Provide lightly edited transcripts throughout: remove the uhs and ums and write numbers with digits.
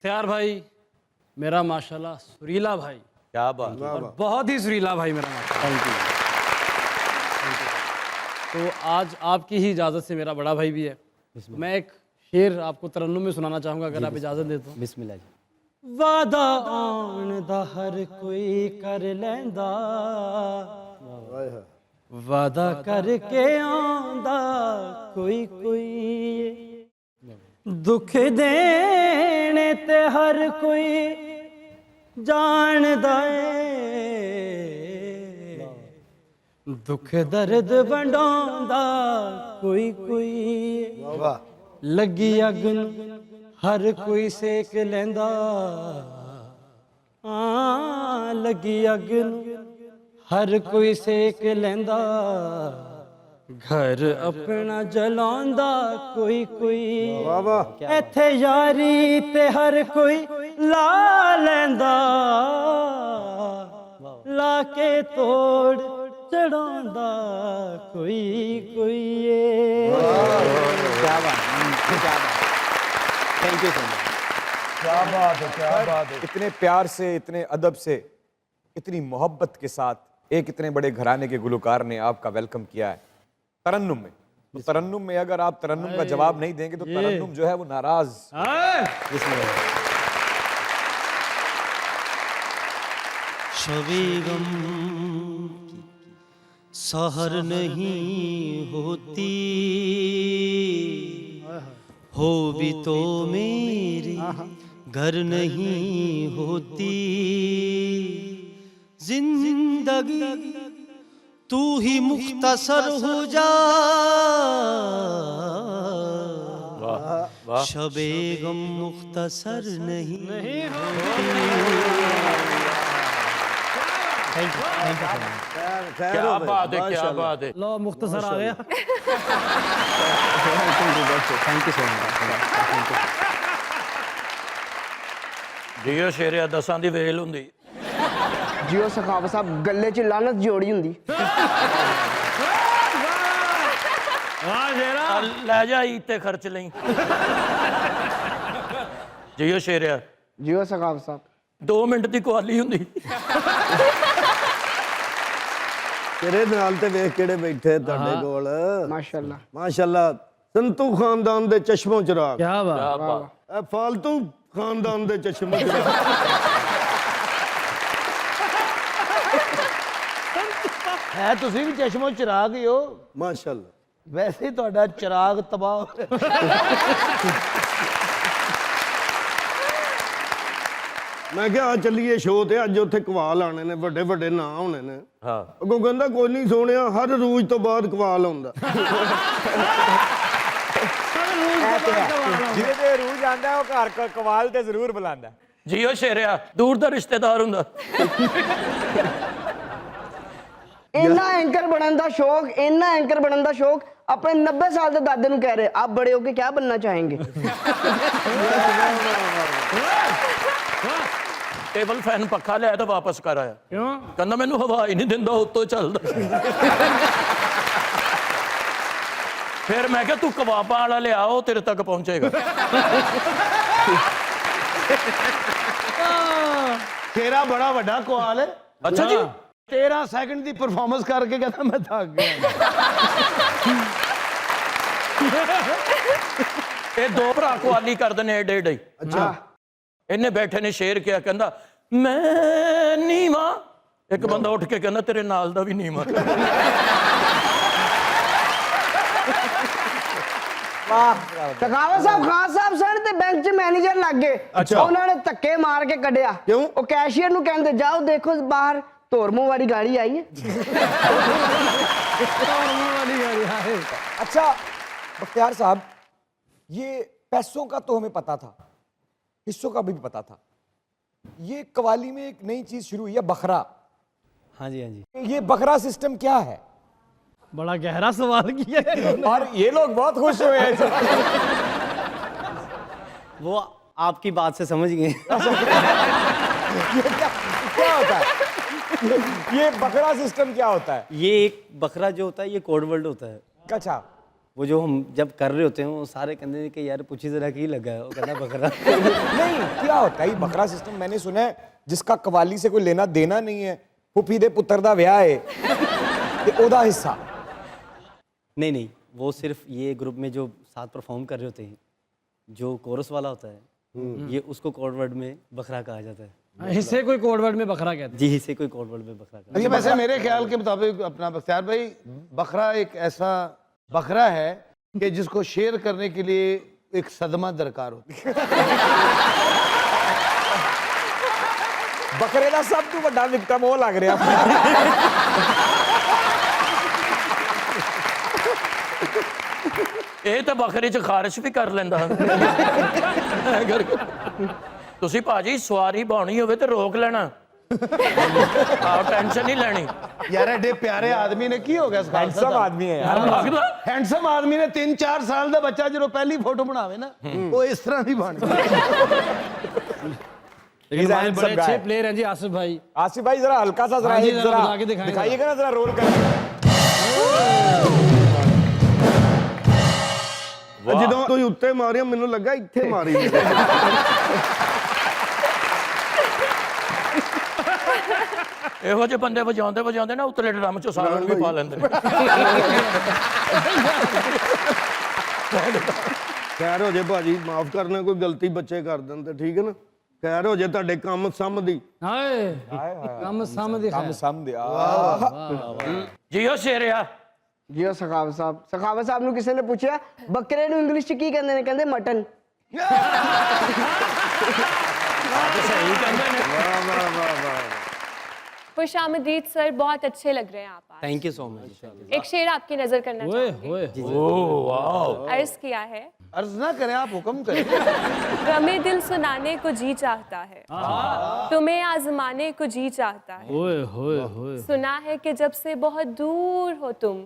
इख्तियार भाई मेरा माशाल्लाह सुरीला भाई, क्या बात। और बहुत ही सुरीला भाई मेरा माशाल्लाह। Thank you. तो आज आपकी ही इजाज़त से मेरा बड़ा भाई भी है, मैं एक शेर आपको तरन्नुम में सुनाना चाहूँगा अगर आप इजाज़त दे तो। बिस्मिल्लाह जी। वादा आउण दा हर कोई कर लैंदा, वादा करके आंदा कोई कोई, दुख देने ते हर कोई जानदा है, दुख दर्द वंडांदा कोई कोई, लगी अग नूं हर कोई सेक लैंदा, लगी अग नूं हर कोई सेक लैंदा, घर अपना जलांदा कोई कोई, इत्थे यारी ते हर कोई ला लैंदा, ला के तोड़ चढ़ांदा कोई कोई। क्या बात, क्या बात। Thank you so much. क्या बात है, क्या बात है। इतने प्यार से, इतने अदब से, इतनी मोहब्बत के साथ एक इतने बड़े घराने के गुलकार ने आपका वेलकम किया है तरन्नुम में। तो तरन्नुम में अगर आप तरन्नुम का जवाब नहीं देंगे तो तरन्नुम जो है वो नाराज। शबे गम सहर नहीं होती, हो भी तो मेरी घर नहीं होती, जिंदगी तू ही मुख्तसर हो जा, शबे गम मुख्तसर नहीं क्या बात है, क्या बात है। लो मुख्तसर आ गया। Thank you so much. जियो शेरिया दसां दी वेल हुंदी। जियो सखावत साहब गले च लानत जोड़ी हुंदी। ले जा इत्ते खर्च लई। जियो शेरिया जियो सखावत साहब 2 मिनट दी कुआली हुंदी। तेरे नाल ते वेख केड़े बैठे ਤੁਹਾਡੇ ਕੋਲ। माशाल्लाह माशाल्लाह संतू खानदान दे चश्मों चिराग। क्या बात। क्या बात। ए फालतू खानदान दे चश्मों चिराग। है तुसी भी चश्मो चिराग ही हो, माशाल्लाह वैसे ही ਤੁਹਾਡਾ चिराग तबाह हो रहा है। मैं क्या चलिए शो ते अज उत्थे कवाल आने ने, ਵੱਡੇ ਵੱਡੇ ਨਾਂ होने ने। हाँ अगों कहंदा कोई नहीं सोनिया हर रूज तो बाद कवाल आउंदा। ਜਿਹਦੇ ਤੇ ਰੂਜ ਆਂਦਾ ਉਹ ਘਰ ਕਵਾਲ ਤੇ ਜ਼ਰੂਰ ਬੁਲਾਉਂਦਾ। जियो शेरिया दूर दा रिश्तेदार हुंदा। इन्ना एंकर बनने का शौक, इन्ना एंकर बनने का शौक अपने 90 साल के दादे नूं कह रहे आप बड़े होके क्या बनना चाहेंगे। टेबल फैन पक्खा लिया तो वापस कर आया। क्यों? कहंदा मैनू हवा ही नहीं दिंदा, उत्तों चलदा। फिर मैं क्या तू कबाबा वाला लिया वो तेरे तक पहुंचेगा। तेरा बड़ा वड्डा कुआल है। अच्छा जी 13 सेकंड की परफॉर्मेंस करके कहता मैं थक गया। ये 2 भरा कुआली करदे ने एडे एडे। अच्छा इन्हें बैठे ने शेर किया, कहंदा मैं नीवा। एक बंदा उठ के कहंदा तेरे नाल दा भी नीवा। सखावत साहब खान साहब सर ते बैंक च मैनेजर लग गए। अच्छा। उन्होंने धक्के मार के कढ़िया। क्यों? वो कैशियर नूं कहंदे जाओ देखो बाहर तोरमों वाली गाड़ी आई है। अच्छा बख्तियार साहब, ये पैसों का तो हमें पता था, हिस्सों का भी पता था। ये कवाली में एक नई चीज शुरू हुई है, बखरा। हाँ जी, हाँ जी। ये बखरा सिस्टम क्या है? बड़ा गहरा सवाल किया है। और ये लोग बहुत खुश हुए हैं। वो आपकी बात से समझ गए। क्या होता है ये बकरा सिस्टम क्या होता है? ये एक बकरा जो होता है ये कोड वर्ड होता है। अच्छा वो जो हम जब कर रहे होते हैं वो सारे कहते हैं कि यार पूछी जरा की लगा है, वो कहना बकरा। नहीं, क्या होता है ये बकरा सिस्टम? मैंने सुना है जिसका कवाली से कोई लेना देना नहीं है, फुफी दे पुत्र दा ब्याह है ते ओदा हिस्सा। नहीं नहीं, वो सिर्फ ये ग्रुप में जो साथ परफॉर्म कर रहे होते हैं, जो कोरस वाला होता है, ये उसको कोड वर्ड में बकरा कहा जाता है। हिस्से कोई कोड वर्ड में बकरा कहते जी, इसे कोई कोड वर्ड में बकरा कहा अच्छा, वैसे मेरे ख्याल के मुताबिक अपना बख्तियार भाई, बकरा एक ऐसा बकरा है कि जिसको शेयर करने के लिए एक सदमा दरकार होती है। बकरे का सब तू बड़ा विक्टिम हो लग रहा। ਇਹ ਤਾਂ ਬੱਕਰੇ 'ਚ ਖਾਰਿਸ਼ ਵੀ ਕਰ ਲੈਂਦਾ ਤੁਸੀਂ ਭਾਜੀ ਸਵਾਰੀ ਬਾਉਣੀ ਹੋਵੇ ਤੇ ਰੋਕ ਲੈਣਾ ਆਹ ਟੈਨਸ਼ਨ ਨਹੀਂ ਲੈਣੀ यार एडे प्यारे आदमी ने की हो गया हैंडसम आदमी है यार। ਲੱਗਦਾ हैंडसम आदमी ने 3-4 साल का बच्चा जो पहली फोटो बनावे ना वो इस तरह नहीं बन गया। लेकिन He's a हमारे handsome बड़े अच्छे guy. प्लेयर हैं जी आसिफ भाई। आसिफ भाई जरा हल्का सा जरा हाँ जी, एक जरा जरा बता के दिखाएं दिखाइएगा ना जरा रोल कर। ਜਦੋਂ ਤੁਸੀਂ ਉੱਤੇ ਮਾਰਿਆ ਮੈਨੂੰ ਲੱਗਾ ਇੱਥੇ ਮਾਰੀ ਇਹੋ ਜਿਹੇ ਬੰਦੇ ਵਜਾਉਂਦੇ ਵਜਾਉਂਦੇ ਨਾ ਉਤਲੇ ਡਰਮ 'ਚ ਸਾਲਣ ਵੀ ਪਾ ਲੈਂਦੇ ਨੇ ਖੈਰ ਹੋ ਜੇ ਭਾਜੀ, ਮਾਫ ਕਰਨਾ ਕੋਈ ਗਲਤੀ ਬੱਚੇ ਕਰ ਦੇਣ ਤੇ ਠੀਕ ਹੈ ਨਾ। ਖੈਰ ਹੋ ਜੇ ਤੁਹਾਡੇ ਕੰਮ ਸਮਝਦੀ। हाय कम सम दिखा हम सम दे ਜੀਓ ਸ਼ੇਰਿਆ ਜੀ ਉਹ ਸਖਾਵਤ ਸਾਹਿਬ ਨੂੰ ਕਿਸੇ ਨੇ ਪੁੱਛਿਆ ਬੱਕਰੇ ਨੂੰ ਇੰਗਲਿਸ਼ ਚ ਕੀ ਕਹਿੰਦੇ ਨੇ? ਕਹਿੰਦੇ ਮਟਨ। ਸਹੀ ਕਹਿੰਦੇ ਨੇ खुशामदीद सर, बहुत अच्छे लग रहे हैं आप आज। Thank you so much. एक शेर आपकी नजर करना ओए चाहूंगी। ओए ਓ ਵਾਓ अर्ज किया है, अर्ज ना करें आप, हुक्म करें। गमे दिल सुनाने को जी चाहता है, तुम्हें आजमाने को जी चाहता है। ओए होए होए सुना है कि जब से बहुत दूर हो तुम,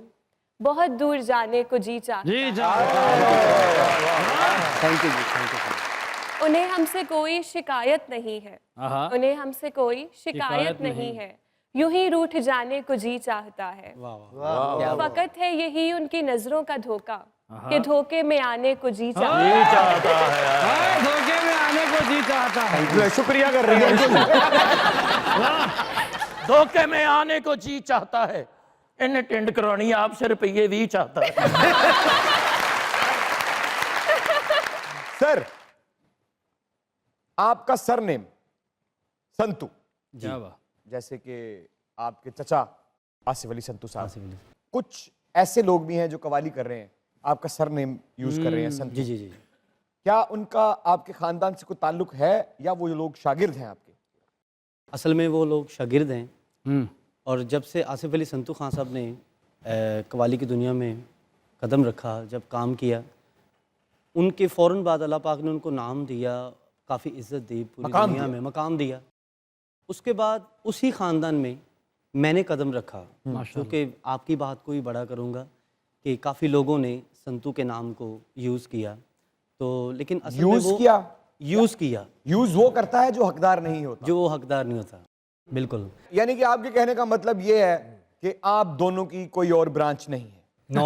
बहुत दूर जाने को जी चाहता जी जा थैंक यू जी, थैंक यू। उन्हें हमसे कोई शिकायत नहीं है, आहा उन्हें हमसे कोई शिकायत नहीं है, यूं ही रूठ जाने को जी चाहता है। फकत है यही उनकी नजरों का धोखा कि धोखे में आने को जी चाहता है। ਜੀ ਚਾਹਤਾ ਹੈ हाय धोखे में आने को जी चाहता है। शुक्रिया कर रही है। धोखे में आने को जी चाहता है, इन्हें टिंड करवानी आप से रुपये 20 चाहता है। सर आपका सरनेम संतू, क्या बात। जैसे कि आपके चचा आसिफ अली संतू साहब, कुछ ऐसे लोग भी हैं जो कवाली कर रहे हैं, आपका सरनेम यूज कर रहे हैं संतू। जी जी जी। क्या उनका आपके खानदान से कोई ताल्लुक है या वो लोग शागिर्द हैं आपके? असल में वो लोग शागिर्द हैं, और जब से आसिफ अली संतू खान साहब ने कवाली की दुनिया में कदम रखा, जब काम किया, उनके फ़ौरन बाद अल्लाह पाक ने उनको नाम दिया, काफ़ी इज्जत दी, पूरी मकाम दुनिया दिया। में मकाम दिया। उसके बाद उसी ख़ानदान में मैंने कदम रखा, क्योंकि आपकी बात को ही बड़ा करूँगा कि काफ़ी लोगों ने संतू के नाम को यूज़ किया, तो लेकिन असल में यूज वो किया? यूज़ किया यूज वो करता है जो हकदार नहीं होता। जो वो हकदार नहीं होता। बिल्कुल। यानी कि आपके कहने का मतलब ये है कि आप दोनों की कोई और ब्रांच नहीं है। नो